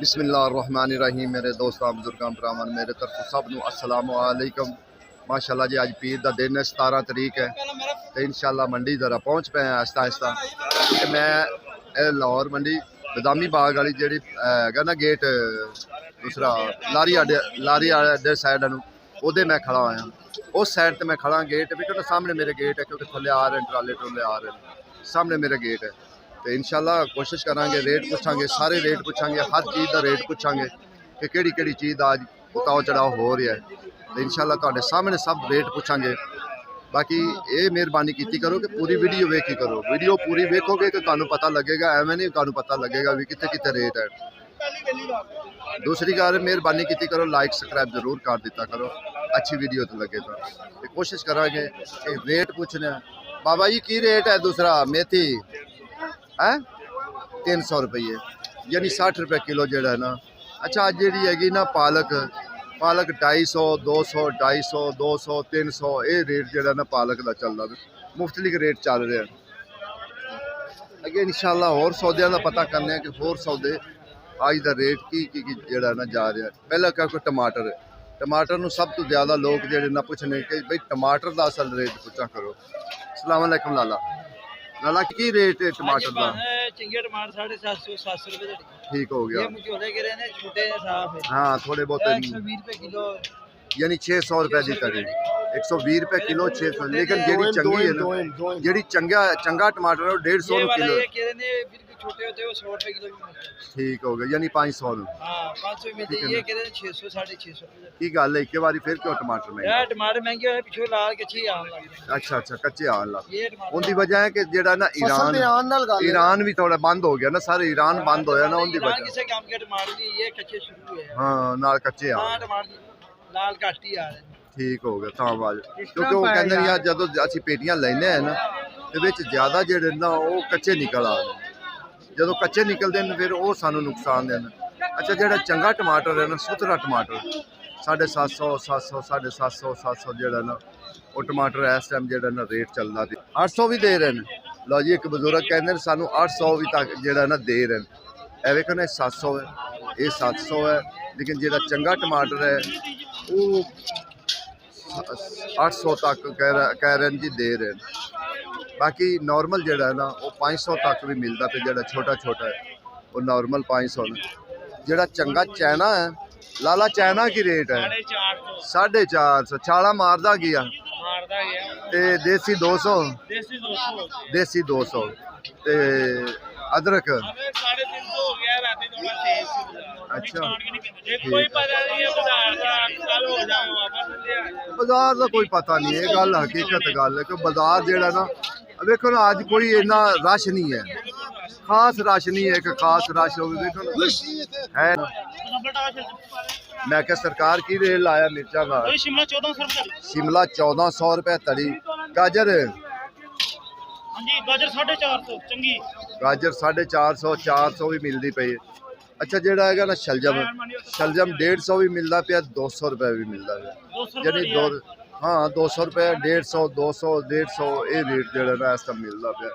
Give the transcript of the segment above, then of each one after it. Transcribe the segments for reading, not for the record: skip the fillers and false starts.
बिस्मिल्लाहिर्रहमानिर्रहीम। मेरे दोस्तों बुजुर्गों भरावान मेरे तरफ सब नूं अस्सलाम वालेकुम। माशाअल्लाह जी अज पीर का दिन है, 17 तरीक है तो इंशाअल्लाह मंडी जरा पहुँच पे हैं आहिस्ता आहिस्ता। क्योंकि मैं लाहौर मंडी बदामी बाग वाली जी है ना गेट दूसरा लारी अड्डे साइड उहदे मैं खड़ा होया। उस साइड तो मैं खड़ा गेट भी क्योंकि सामने मेरे गेट है, क्योंकि थले आ रहे हैं ट्राले ट्रोले आ रहे हैं, सामने मेरे गेट है। तो इंशाल्लाह कोशिश करांगे, रेट पूछांगे, सारे रेट पूछांगे, हर चीज़ का रेट पूछांगे कि केड़ी चीज़ अज उताव चढ़ाव हो रहा है। तो इंशाल्लाह तुहाडे सामने सब रेट पूछांगे। बाकी ये मेहरबानी की करो कि पूरी वीडियो वेखी करो, वीडियो पूरी वेखोगे तो तुहानू पता लगेगा, एवं नहीं तुहानू पता लगेगा भी कितने कितने रेट है। दूसरी गल मेहरबानी की करो, लाइक सब्सक्राइब जरूर कर दिता करो, अच्छी वीडियो तो लगे तो कोशिश करांगे कि रेट पूछने। बाबा जी की रेट है दूसरा मेथी है 300 रुपये यानी 60 रुपये किलो जड़ा है ना। अच्छा अज जी हैगी ना पालक 250 200 250 200 300 ये रेट जड़ा ना पालक का चलता मुख्तलिफ रेट चल रहे हैं। अगे इंशाल्लाह होर सौदे का पता करने कि होर सौदे अज का रेट की जड़ा ना जा रहा है। पहला क्योंकि टमाटर नूं सब तो ज़्यादा लोग जड़े ना पूछने कि भाई टमाटर का असल रेट पूछा करो। अस्सलाम वालेकुम लाला की रेट है टमाटर का? चंगे टमाटर 750 रुपए। ठीक हो गया। ये छोटे साफ है। हाँ थोड़े बहुत 120 रुपए किलो यानी 600 रुपए की तड़ी 120 रुपए किलो 600। लेकिन जेडी चंगी है ना, जेडी चंगा टमाटर है 150 किलो। छोटे होते हैं 100 रुपए किलो। ठीक हो गया यानी 500। हाँ 500 मिलते हैं, ये कहते हैं 600 650। की गल है एक बारी फिर क्यों टमाटर महंगे? यार टमाटर महंगे होए पिछो लाल कच्चे आन लग गए। अच्छा कच्चे आन लग। उनकी वजह है कि जेड़ा ना ईरान भी थोड़ा बंद हो गया ना, सारे ईरान बंद होया ना उनकी वजह। किसी काम के टमाटर नहीं ये कच्चे शुरू है। हाँ नाल कच्चे आ टमाटर लाल घट ही आ रहे हैं। ठीक हो गया था बाज, क्योंकि वो कहते हैं यार जदों असं पेटियां लेने हैं ना तो ज्यादा जेड़े ना वो कच्चे निकल आ रहे हैं। जो कच्चे निकलते हैं फिर वो सानू नुकसान देना। अच्छा जो चंगा टमाटर है ना, सुथरा टमाटर 750 700 750 700 जो ना वो टमाटर इस टाइम जो ना रेट चलता भी 800 भी दे रहे हैं। लो जी एक बजुर्ग कहते हैं सानू 800 भी तक जो ना दे रहे हैं। एवं कहने 700 है, ये 700 है, लेकिन जो चंगा टमाटर है वो 800 तक कह रहे हैं जी दे रहे हैं। बाकी नॉर्मल जो है ना वो 500 तक भी मिलता पे, जो छोटा छोटा है वो नॉर्मल 500 जो चंगा चाइना है। लाला चाइना की रेट है 450। छाला मारदा गया ते देसी 200 देसी 200 ते अदरक। अच्छा बाजार का कोई पता नहीं है, गल हकीकत गल है कि बाजार जो ना देखो ना अज कोई इन्ना रश नहीं है, खास रश नहीं है कि खास रश हो देखो ना है। मैं क्या सरकार की रेट लाया मिर्चा का? शिमला 1400 रुपए तड़ी। गाजर गाजर 450 चंगी, गाजर 450 400 भी मिलती पई। अच्छा जोड़ा है ना शलजम 150 भी मिलता पाया, 200 रुपये भी मिलता पाया यानी दो। हाँ 200 रुपये 150 200 150 ये रेट जो ना इस टाइम मिलता पाया।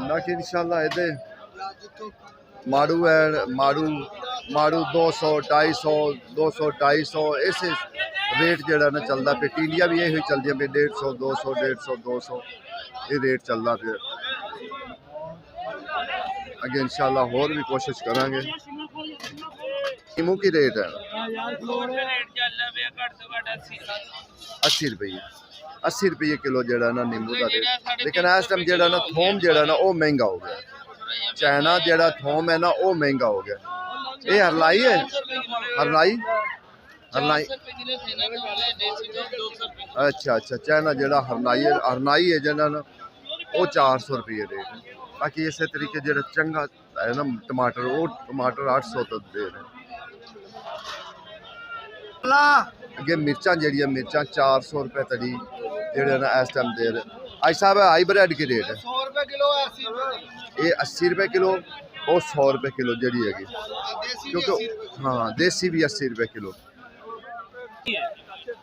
बाकी इंशाल्लाह ये माड़ू है माड़ू 200 250 200 250 इस रेट जो ना चलता पे। टींडियां भी यही चलती पे 150 200 150 200 ये रेट चलता पे। अगे इंशाल्लाह होर भी कोशिश करांगे। नीमू की रेट है 80 रुपये 80 रुपये किलो जड़ा ना नींबू का रेट। लेकिन इस टाइम जड़ा ना थोम जड़ा ना वो महंगा हो गया। चाइना जड़ा थोम है ना वो महंगा हो गया। ये हरलाई है, हरलाई अच्छा चाइना जड़ा हरनाई है जड़ा ना वो 400 रुपये रेट है। बाकी इस तरीके जो चंगा है ना टमाटर वो टमाटर 800 तक दे रहे हैं। अगे मिर्चा जी मिर्चा 400 रुपये तड़ी जो ना इस टाइम दे रहे। आज साहब हाईब्रिड की रेट है 100 रुपए किलो, ये 80 रुपये किलो और 100 रुपये किलो जी है, क्योंकि हाँ देसी भी 80 रुपये किलो।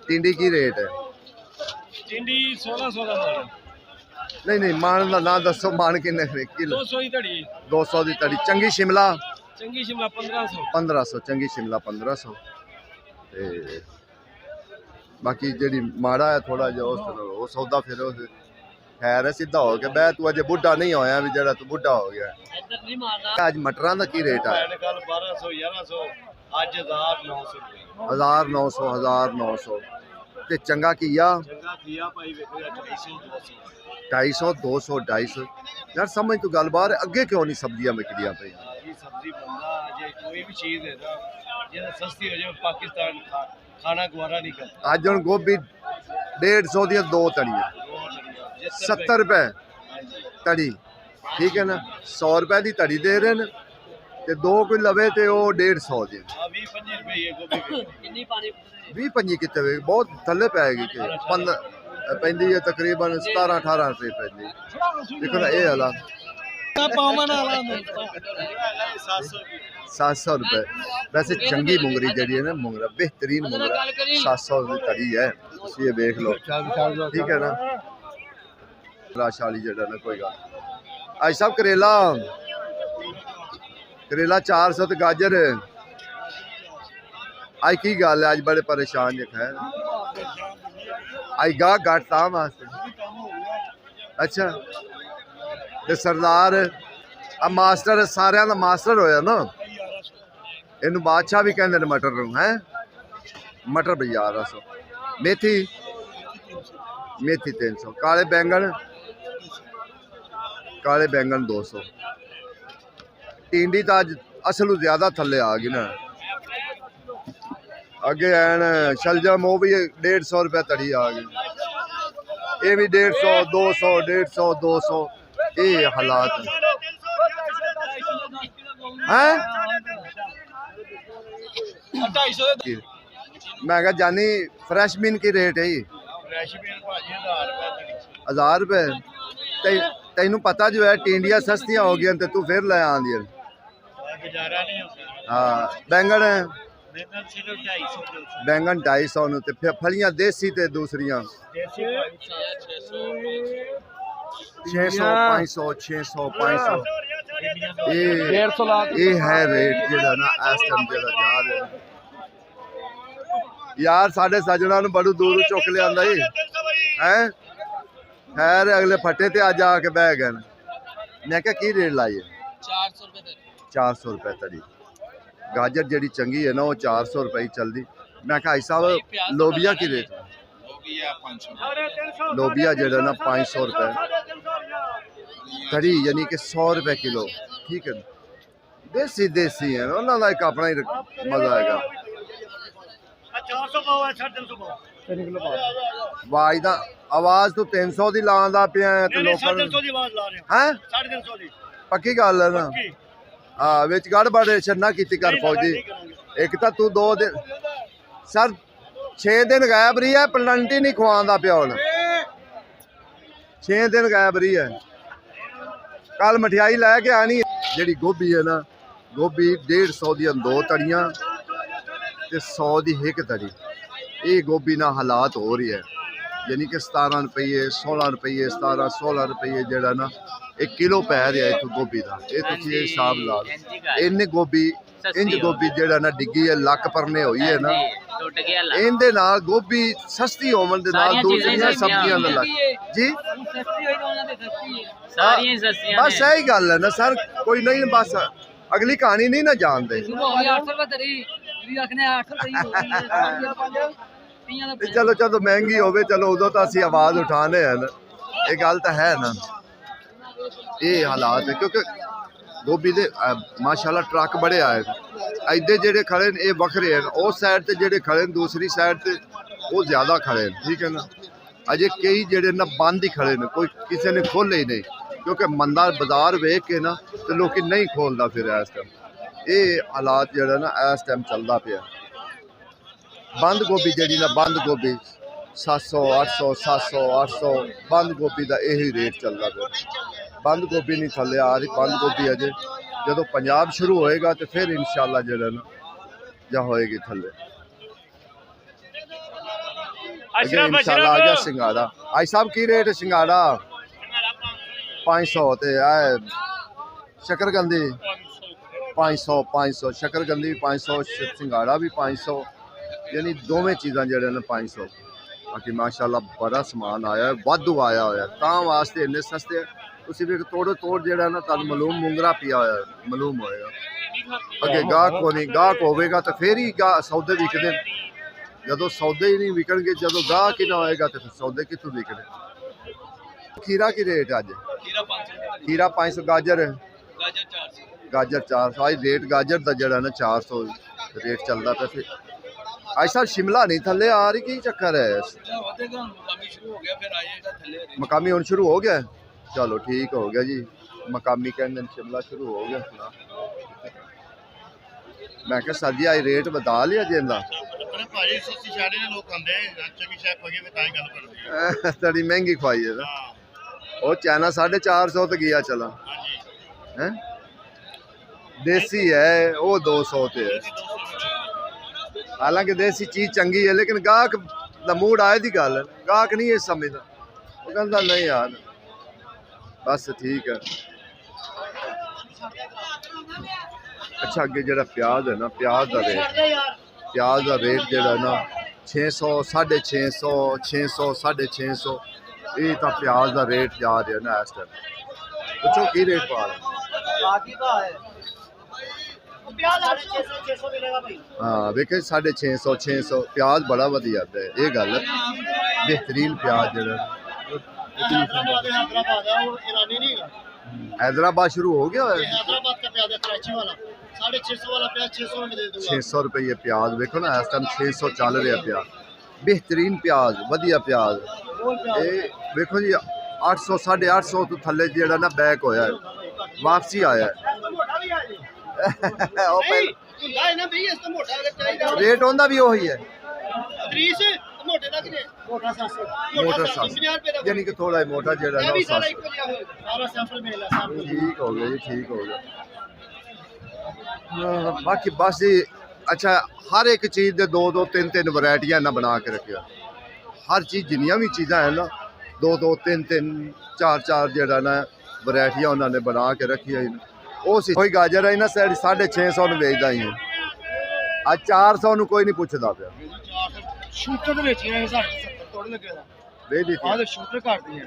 टिंडी की रेट है? टिंडी 1600 नहीं मान का ना दसो, मान किन्ने किलो? 200 की तड़ी चंगी शिमला ਚੰਗੀ ਸ਼ਿਮਲਾ 1500 1500 ਚੰਗੀ ਸ਼ਿਮਲਾ 1500 ਤੇ ਬਾਕੀ ਜਿਹੜੀ ਮਾੜਾ ਹੈ ਥੋੜਾ ਜਿਹਾ ਉਹ ਸੌਦਾ ਫਿਰ ਉਹ ਖੈਰ ਹੈ ਸਿੱਧਾ ਹੋ ਗਿਆ ਬੈ ਤੂੰ ਅਜੇ ਬੁੱਢਾ ਨਹੀਂ ਹੋਇਆ ਵੀ ਜਿਹੜਾ ਤੂੰ ਬੁੱਢਾ ਹੋ ਗਿਆ ਇੱਧਰ ਨਹੀਂ ਮਾਰਨਾ ਅੱਜ ਮਟਰਾਂ ਦਾ ਕੀ ਰੇਟ ਹੈ ਕੱਲ 1200 1100 ਅੱਜ 1900 ਰੁਪਏ 1900 ਤੇ ਚੰਗਾ ਕੀਆ ਚੰਗਾ ਕੀਆ ਭਾਈ ਵੇਖੋ 250 200 250 ਯਾਰ ਸਮਝ ਤੂੰ ਗੱਲ ਬਾਹਰ ਅੱਗੇ ਕਿਉਂ ਨਹੀਂ ਸਬਜ਼ੀਆਂ ਵਿਕਦੀਆਂ ਪਈਆਂ ਇਹ ਸਬਜ਼ੀ ਬੰਦਾ ਜੇ ਕੋਈ ਵੀ ਚੀਜ਼ ਹੈ ਨਾ ਜੇ ਸਸਤੀ ਹੋ ਜਾਏ ਪਾਕਿਸਤਾਨ ਖਾਣਾ ਗਵਾਰਾ ਨਹੀਂ ਕਰਦਾ ਅੱਜ ਹੁਣ ਗੋਭੀ 150 ਦੀਆਂ ਦੋ ਤੜੀਆਂ 70 ਰੁਪਏ ਤੜੀ ਠੀਕ ਹੈ ਨਾ 100 ਰੁਪਏ ਦੀ ਤੜੀ ਦੇ ਰਹੇ ਨੇ ਤੇ ਦੋ ਕੋਈ ਲਵੇ ਤੇ ਉਹ 150 ਦੀ 20-25 ਰੁਪਏ ਗੋਭੀ ਕਿੰਨੀ ਪਾਣੀ 20-25 ਕਿਤੇ ਵੇ ਬਹੁਤ ਥੱਲੇ ਪੈਗੀ ਕਿ ਪੈਂਦੀ ਹੈ ਤਕਰੀਬਨ 17-18 ਰੁਪਏ ਪੈਂਦੀ ਦੇਖੋ ਨਾ ਇਹ ਵਾਲਾ ਪਾਵਨ ਵਾਲਾ 700 ਰੁਪਏ ਵੈਸੇ ਚੰਗੀ ਮੁੰਗਰੀ ਜਿਹੜੀ ਹੈ ਨਾ ਮੁੰਗਰਾ ਬਿਹਤਰੀਨ ਮੁੰਗਰਾ 700 ਦੀ ਤੜੀ ਹੈ ਤੁਸੀਂ ਇਹ ਵੇਖ ਲਓ ਠੀਕ ਹੈ ਨਾ ਰਾਸ਼ ਵਾਲੀ ਜਿਹੜਾ ਨਾ ਕੋਈ ਗੱਲ ਅੱਜ ਸਭ ਕਰੇਲਾ 400 ਤੇ ਗਾਜਰ ਅੱਜ ਕੀ ਗੱਲ ਹੈ ਅੱਜ ਬੜੇ ਪਰੇਸ਼ਾਨ ਜੇ ਖੈਰ ਅੱਜ ਗਾ ਘੱਟ ਤਾਂ ਵਾਸਤੇ ਅੱਛਾ ਤੇ ਸਰਦਾਰ ਆ ਮਾਸਟਰ ਸਾਰਿਆਂ ਦਾ ਮਾਸਟਰ ਹੋਇਆ ਨਾ ਇਹਨੂੰ ਬਾਦਸ਼ਾਹ ਵੀ ਕਹਿੰਦੇ ਨੇ ਮਟਰ ਨੂੰ ਹੈ ਮਟਰ ਵੀ 1100 ਮੇਥੀ 300 ਕਾਲੇ ਬੈਂਗਣ 200 ਟਿੰਡੀ ਤਾਂ ਅੱਜ ਅਸਲੋਂ ਜ਼ਿਆਦਾ ਥੱਲੇ ਆ ਗਈ ਨਾ ਅੱਗੇ ਐਨ ਸ਼ਲਜਮ ਉਹ ਵੀ 150 ਰੁਪਏ ਤੜੀ ਆ ਗਈ ਇਹ ਵੀ 150 200 150 200 ਇਹ ਹਾਲਾਤ ਹੈ 250 ਮੈਂ ਕਿਹਾ ਜਾਨੀ ਫਰੈਸ਼ ਮੀਨ ਕੀ ਰੇਟ ਹੈ ਫਰੈਸ਼ ਬੀਨ ਭਾਜੀ 1000 ਰੁਪਏ ਤੈਨੂੰ ਪਤਾ ਜੋ ਹੈ ਟਿੰਡੀਆਂ ਸਸਤੀਆਂ ਹੋ ਗਈਆਂ ਤੇ ਤੂੰ ਫਿਰ ਲੈ ਆਂਦੀਆਂ ਗੁਜ਼ਾਰਾ ਨਹੀਂ ਹੁੰਦਾ ਹਾਂ ਬੈਂਗਣ ਬੈਂਗਣ ਸਿਰਫ 250 ਬੈਂਗਣ 250 ਨੂੰ ਤੇ ਫਿਰ ਫਲੀਆਂ ਦੇਸੀ ਤੇ ਦੂਸਰੀਆਂ 600 500 600 500 ਇਹ ਹੈ ਰੇਟ ਜਿਹੜਾ ਨਾ ਇਸ ਟਾਈਮ ਜਿਹੜਾ ਜਾ ਰਿਹਾ ਯਾਰ ਸਾਡੇ ਸੱਜਣਾ ਨੂੰ ਬੜੂ ਦੂਰ ਚੁੱਕ ਲਿਆਂਦਾ ਹੀ ਹੈ ਖੈਰ ਅਗਲੇ ਫੱਟੇ ਤੇ ਅੱਜ ਆ ਕੇ ਬਹਿ ਗਏ ਮੈਂ ਕਿਹਾ ਕੀ ਰੇਟ ਲਾਈਏ 400 ਰੁਪਏ 400 ਰੁਪਏ ਤੜੀ ਗਾਜਰ ਜਿਹੜੀ ਚੰਗੀ ਹੈ ਨਾ ਉਹ 400 ਰੁਪਏ ਚੱਲਦੀ ਮੈਂ ਕਿਹਾ ਸਾਹਿਬ ਲੋਬੀਆ ਕੀ ਰੇਟ ਲੋਬੀਆ ਜਿਹੜਾ ਨਾ 500 ਰੁਪਏ ਕੜੀ ਯਾਨੀ ਕਿ 100 ਰੁਪਏ ਕਿਲੋ ਠੀਕ ਹੈ ਦੇਸੀ ਹੈ ਉਹਨਾਂ ਦਾ ਇੱਕ ਆਪਣਾ ਹੀ ਮਜ਼ਾ ਹੈਗਾ 400 ਪਾਓ 350 ਪਾਓ 3 ਕਿਲੋ ਪਾਓ ਆਵਾਜ਼ ਦਾ ਆਵਾਜ਼ ਤੂੰ 300 ਦੀ ਲਾਉਂਦਾ ਪਿਆ ਤੇ ਲੋਕਾਂ ਨੂੰ 350 ਦੀ ਆਵਾਜ਼ ਲਾ ਰਿਹਾ ਹੈ 350 ਦੀ ਪੱਕੀ ਗੱਲ ਹੈ ਨਾ ਹਾਂ ਵਿੱਚ ਗੜਬੜ ਛੰਨਾ ਕੀਤੀ ਕਰ ਫੌਜੀ ਇੱਕ ਤਾਂ ਤੂੰ 2 ਦਿਨ ਸਰ 6 ਦਿਨ ਗਾਇਬ ਰਹੀ ਹੈ ਪਲੰਟੀ ਨਹੀਂ ਖਵਾਉਂਦਾ ਪਿਆ ਹੁਣ 6 ਦਿਨ ਗਾਇਬ ਰਹੀ ਹੈ ਕੱਲ ਮਠਿਆਈ ਲੈ ਕੇ ਆਣੀ ਜਿਹੜੀ ਗੋਭੀ ਹੈ ਨਾ ਗੋਭੀ 150 ਦੀਆਂ 2 ਤੜੀਆਂ ਤੇ 100 ਦੀ ਇੱਕ ਤੜੀ ਇਹ ਗੋਭੀ ਨਾਲ ਹਾਲਾਤ ਹੋ ਰਹੀ ਹੈ ਯਾਨੀ ਕਿ 17 ਰੁਪਏ 16 ਰੁਪਏ 17 16 ਰੁਪਏ ਜਿਹੜਾ ਨਾ 1 ਕਿਲੋ ਪੈ ਰਿਹਾ ਇੱਥੋਂ ਗੋਭੀ ਦਾ ਇਹ ਤੁਸੀਂ ਇਹ ਹਿਸਾਬ ਲਾ ਲਓ ਇੰਨੇ ਗੋਭੀ ਇੰਜ ਗੋਭੀ ਜਿਹੜਾ ਨਾ ਡਿੱਗੀ ਹੈ ਲੱਕ ਪਰਨੇ ਹੋਈ ਹੈ ਨਾ ਇਹਦੇ ਨਾਲ ਗੋਭੀ ਸਸਤੀ ਹੋਣ ਦੇ ਨਾਲ ਦੂਸਰੀਆਂ ਸਬਜ਼ੀਆਂ ਦਾ ਲੱਗ ਜੀ ਸਾਰੀਆਂ ਸਸਤੀਆਂ ਬਸ ਇਹੀ ਗੱਲ ਹੈ ਨਾ ਸਰ ਕੋਈ ਨਹੀਂ ਬਸ ਅਗਲੀ ਕਹਾਣੀ ਨਹੀਂ ਨਾ ਜਾਣਦੇ ਚਲੋ ਮਹਿੰਗੀ ਹੋਵੇ ਚਲੋ ਉਦੋਂ ਤਾਂ ਅਸੀਂ ਆਵਾਜ਼ ਉਠਾਣੇ ਹਨ ਇਹ ਗੱਲ ਤਾਂ ਹੈ ਨਾ ਇਹ ਹਾਲਾਤ ਹੈ ਕਿਉਂਕਿ ਗੋਭੀ ਦੇ ਮਾਸ਼ਾਅੱਲਾ ਟਰੱਕ ਬੜੇ ਆਏ ਇੱਧੇ ਜਿਹੜੇ ਖੜੇ ਨੇ ਇਹ ਵੱਖਰੇ ਹਨ ਉਸ ਸਾਈਡ ਤੇ ਜਿਹੜੇ ਖੜੇ ਨੇ ਦੂਸਰੀ ਸਾਈਡ ਤੇ ਉਹ ਜ਼ਿਆਦਾ ਖੜੇ ਨੇ ਠੀਕ ਹੈ ਨਾ ਅਜੇ ਕਈ ਜਿਹੜੇ ਨਾ ਬੰਦ ਹੀ ਖੜੇ ਨੇ ਕੋਈ ਕਿਸੇ ਨੇ ਖੋਲ੍ਹੇ ਹੀ ਨਹੀਂ ਕਿਉਂਕਿ ਮੰਦਾ ਬਾਜ਼ਾਰ ਵੇਖ ਕੇ ਨਾ ਤੇ ਲੋਕੀ ਨਹੀਂ ਖੋਲਦਾ ਫਿਰ ਇਸ ਟਾਈਮ ਇਹ ਹਾਲਾਤ ਜਿਹੜਾ ਨਾ ਇਸ ਟਾਈਮ ਚੱਲਦਾ ਪਿਆ ਬੰਦ ਗੋਭੀ ਜਿਹੜੀ ਨਾ ਬੰਦ ਗੋਭੀ 700 800 700 800 ਬੰਦ ਗੋਭੀ ਦਾ ਇਹੀ ਰੇਟ ਚੱਲਦਾ ਪਿਆ ਬੰਦ ਗੋਭੀ ਨਹੀਂ ਥੱਲੇ ਆ ਰਹੀ ਬੰਦ ਗੋਭੀ ਅਜੇ ਜਦੋਂ ਪੰਜਾਬ ਸ਼ੁਰੂ ਹੋਏਗਾ ਤੇ ਫਿਰ ਇਨਸ਼ਾਅੱਲਾ ਜਿਹੜਾ ਨਾ ਜਾਂ ਹੋਏਗੀ ਥੱਲੇ ਇਨਸ਼ਾਅੱਲਾ ਆ ਗਿਆ ਸਿੰਗਾੜਾ ਆਈ ਸਾਹਿਬ ਕੀ ਰੇਟ ਸਿੰਗਾੜਾ 500 ਤੇ ਆ ਸ਼ਕਰਕੰਦੀ 500 500 शकरकंदी भी 500 सिंगाड़ा भी 500 यानी दोवें चीज़ां जेह्ड़े ने 500 बाकी माशाल्लाह बड़ा समान आया है वाधू आया होया तां वास्ते इन्ने सस्ते तुसीं भी तोड़ो तोड़ जेह्ड़ा ना तुहानूं मालूम मुंगरा पिया होया मालूम होएगा अगे गाहक को नहीं गाहक होवेगा तो फिर ही सौदे विकदे जदों सौदे ही नहीं विकणगे जदों गाहक ही ना होएगा तो फिर सौदे कित्थों विकने खीरा की रेट अज खीरा 500 गाजर गाजर 400 आज रेट गाजर का जरा ना 400 रेट चलता पे फिर आज साहब शिमला नहीं थले आ रही की चक्कर है मकामी हुन शुरू हो गया चलो ठीक हो गया जी मकामी कहते शिमला शुरू हो गया मैं क्या सर जी आज रेट बता लिया जी इनका तड़ी महंगी खुआई है ना वो चाइना 450 तो गया चला है देसी है वो 200 ते है हालांकि देसी चीज चंगी है लेकिन गाहक दा मूड आए दी गल गाहक नहीं है समझदा वो कहंदा नहीं यार बस ठीक है अच्छा अगे जरा प्याज है ना प्याज का रेट जरा ना 600 650 600 650 ये तो प्याज का रेट जा रहा है ना इस टाइम पूछो की रेट पा रहे हाँ देखे 650 600 प्याज बड़ा वधिया है ये गल बेहतरीन प्याज जरा हैदराबाद शुरू हो गया है 600 रुपये प्याज देखो ना इस टाइम 600 चल रहा प्याज बेहतरीन प्याज वधिया प्याज ये देखो जी 800 850 तो थले जेड़ा ना बैक होया है वापसी आया है रेट होंदा भी वही है मोटा यानी कि थोड़ा मोटा जेड़ा ना ठीक हो गया जी ठीक हो गया बाकी बस जी अच्छा हर एक चीज़ दे दो दो तीन तीन वैरायटियां ना बना के रखिया हर चीज़ जिन्नियां भी चीज़ां हैं ना दो दो तीन तीन चार चार जेड़ा ना वैरायटियां उन्होंने बना के रखिया कोई गाजर है ना 650 में बेचदा ही आज 400 ਨੂੰ कोई नहीं पूछता ਪਿਆ ਸ਼ੂਟਰ ਦੇ ਵਿੱਚ ਇਹ ਸਾਡੇ 70 ਤੋੜ ਲੱਗੇ ਦਾ ਦੇ ਦਿੱਤੀ ਆਹ ਸ਼ੂਟਰ ਕਰਦੀ ਹੈ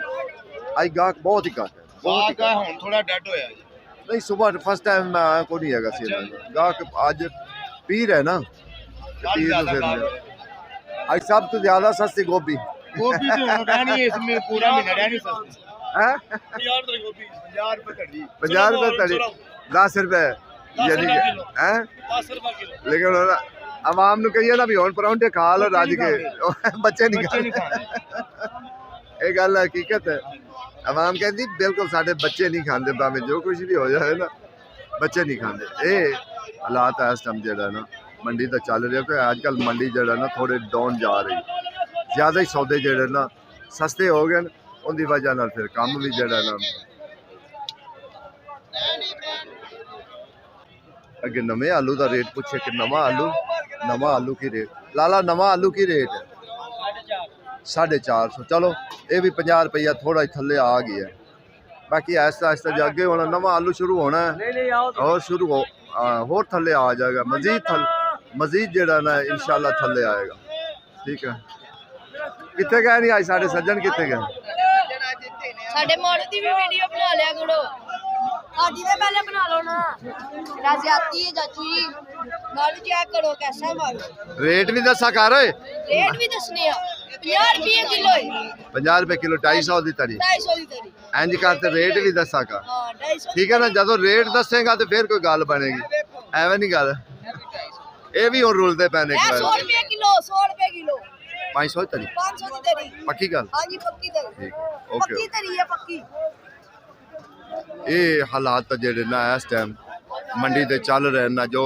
ਅੱਜ ਗਾਹਕ ਬਹੁਤ ਹੀ ਘੱਟ ਹੈ ਬਹੁਤ ਹੀ ਹੁਣ ਥੋੜਾ ਡੈਡ ਹੋਇਆ ਜੀ नहीं सुबह फर्स्ट टाइम मैं आया को नहीं है गाहक अज पीर है ना पीर तो फिर आज सब तो ज्यादा सस्ती गोभी गोभी तो रहनी है इसमें पूरा महीना रहनी सस्ती हैं 50 रुपए गोभी 50 रुपए तड़ी 50 रुपए तड़ी 10 रुपए यानी कि हैं 10 रुपए किलो लेकिन आवाम नु कहिए ना भी हुन परौंठे खा लो रज के बच्चे नहीं खाते ये गल हकीकत है आवाम कहती बिल्कुल साढ़े बच्चे नहीं खाते भावे जो कुछ भी हो जाए ना बच्चे नहीं खाते ये हालात है इस टाइम जरा ना मंडी तो चल रहा है आजकल मंडी जरा ना थोड़े डाउन जा रही ज़्यादा ही सौदे जड़े ना सस्ते हो गए उनकी वजह नाल फिर काम भी जड़ा ना अगे नवे आलू का रेट पूछे कि नवा आलू की रेट लाला नवा आलू की रेट है 450 चलो ये भी 50 रुपया थोड़ा ही थले आ गया है बाकी आहिस्ता आहिस्ता जागे होना नवा आलू शुरू होना है और शुरू हो होर थले आ जाएगा मजीद जड़ा ना इंशाल्लाह थले आएगा ठीक है कितने गए नहीं आज साढ़े सज्जन कितने गए ਸਾਡੇ ਮਾਰੂ ਦੀ ਵੀ ਵੀਡੀਓ ਬਣਾ ਲਿਆ ਕਰੋ ਸਾਡੀ ਤੇ ਪਹਿਲੇ ਬਣਾ ਲਓ ਨਾ ਰਾਜ਼ਿਆਤੀ ਹੈ ਚਾਚੀ ਮਾਰੂ ਚੈੱਕ ਕਰੋ कैसा मारू रेट भी दसा कर रेट भी दसने आ 50 रुपए किलो है 50 रुपए किलो 250 दी तरी 250 दी तरी इंज करते रेट भी दसा कर हां 250 ठीक है ना जदों रेट दसेगा तो फिर कोई गल बनेगी एवं नहीं गल ये भी और रुलते पैने 100 रुपए किलो 100 रुपए किलो 500 दी तरी 500 दी तरी पक्की गल हां जी पक्की तरी ठीक ओके पक्की तरी है पक्की ये हालात जेड़े ना इस टाइम मंडी ते चल रहे ना जो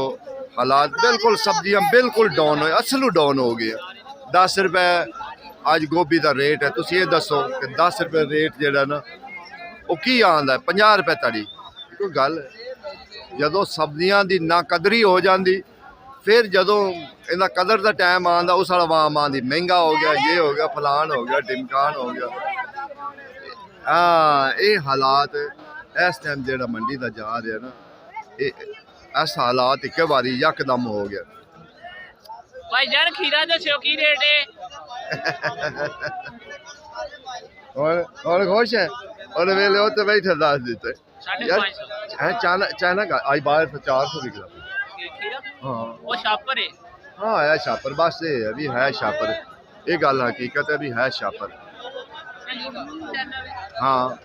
हालात बिल्कुल सब्जियां बिल्कुल डाउन हो असलू डाउन हो गए 10 रुपए आज गोभी का रेट है तुम ये दसो कि 10 रुपए रेट जेड़ा ना वो की आंदा 50 रुपए तड़ी कोई गल जदों सब्जियां दी ना कदरी हो जाती फिर जदों इनका कदर का टाइम आंदा उस वाला आवाम आंदी महंगा हो गया ये हो गया फलान हो गया ढिमकान हो गया हाँ ये हालात इस टाइम जेड़ा मंडी का जा रहा ना ऐसा हालात एक बारी यकदम हो गया। भाईजान खीरा दस्यो की रेट है? और खुश है और वेले हो तो बैठे दस देते यार 550 है चाइना का आज बाहर तो 400 बिक रहा। खीरा हाँ वो शापर है। हाँ है शापर बस ये अभी है शापर ये गल हकीकत है अभी है शापर। हाँ